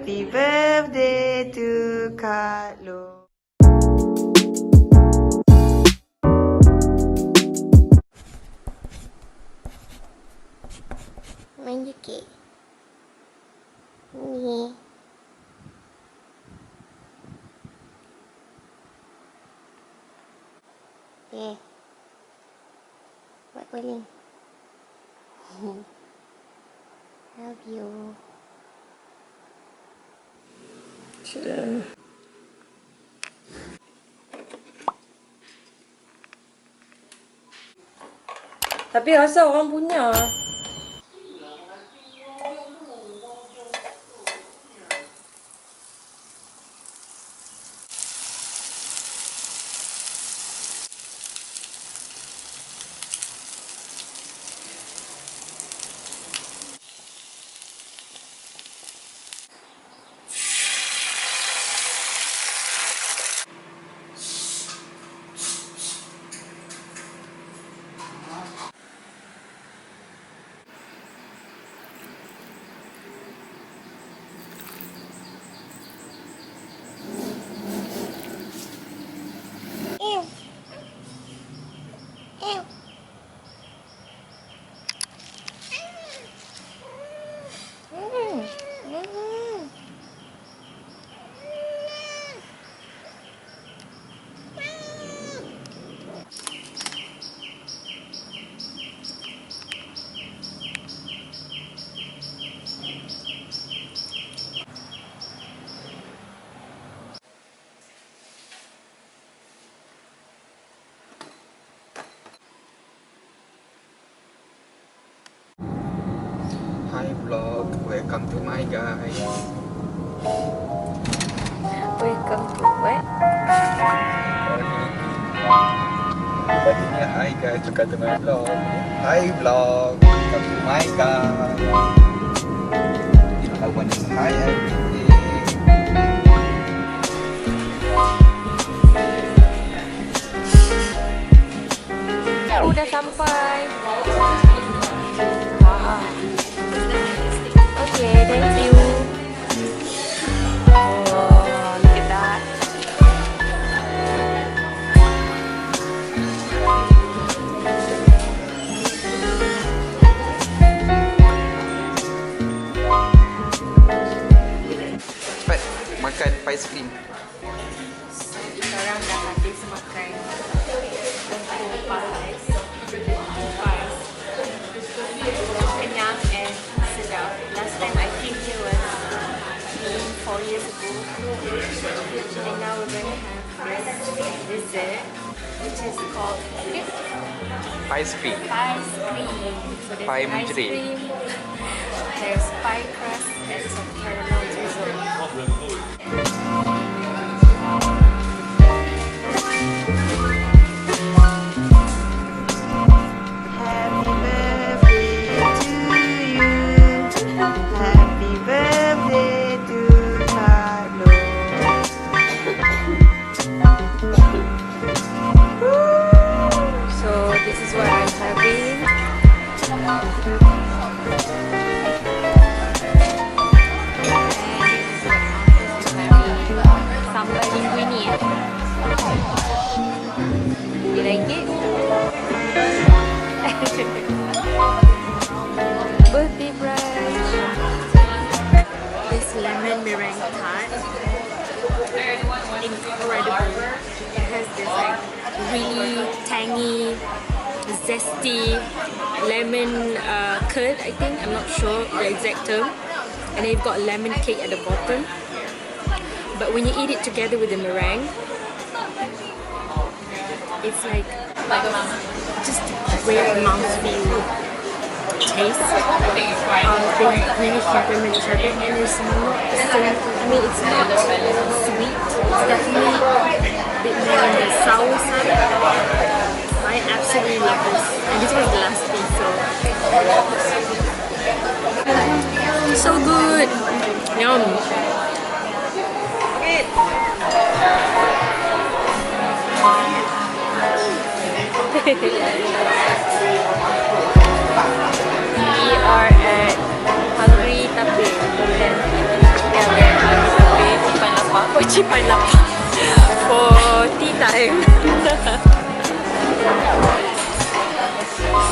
Happy birthday to Carlo. Main sikit. Ni. Okay. Buat paling. Love you. Sudah. Tapi rasa orang punya. Hi vlog, welcome to my guys. Welcome to what? Tadinya hi guys, welcome to my vlog. Hi vlog, welcome to my guys. I want to say hi everything. Udah sampai. Okay, thank you. Oh, look at that. Cepat makan ice cream. Sekarang dah habis makan bungkus pais. Kenyang and sedap. Last time I came here was 4 years ago. And now we're going to have this dessert, which is called Ice cream. ice cream. So there's Pie ice menceri. cream, there's pie crust, and some caramel drizzle. You like it? Birthday brunch. This lemon meringue tart, incredible. It has this like really tangy, zesty lemon curd, I think. I'm not sure the exact term. And then you've got lemon cake at the bottom. But when you eat it together with the meringue, it's like just great mouthfeel taste. They really peppermint sherbet, and it's not so, I mean, it's not sweet. It's definitely a bit more on the sour side. I absolutely love this, and this was the last piece, so good. Yum. Okay. We are at Hungry Tupit. Simpan lapar for tea time.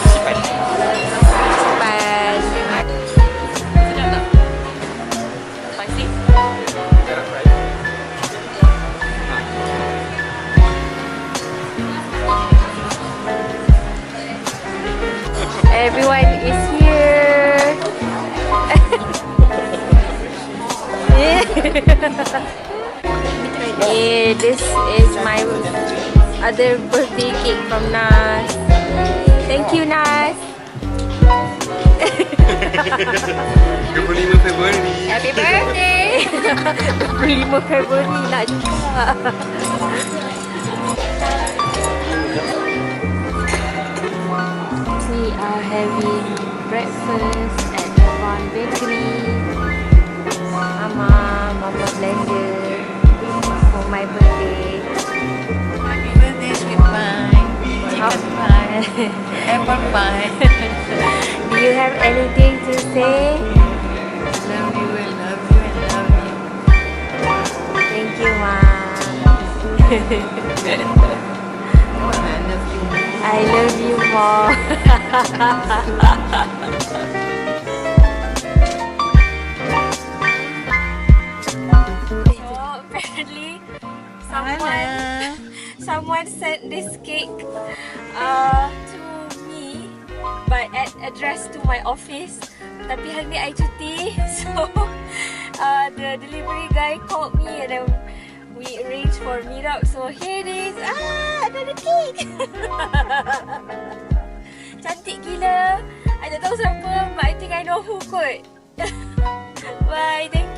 Simpan. Simpan. Sedap tak? Spicy? Everyone is here. Yeah, this is my other birthday cake from Nas. Thank you, Nas. 25 Februari. Happy birthday. 25 Februari nak juga. We are having breakfast at Zerain Bakery. Mama blended for my birthday. Happy birthday, sweet pie. Chicken pie. Apple pie. Do you have anything to say? Love you and love you and love you. Thank you, Mom. I love you. I love you, Mom. So apparently, someone sent this cake to me, but addressed to my office. Tapi hari ni I cuti, so the delivery guy called me and then we arranged for a meet up. So here it is. Another cake. Cantik gila. I tak tahu siapa, but I think I know who kot. Bye, thank you.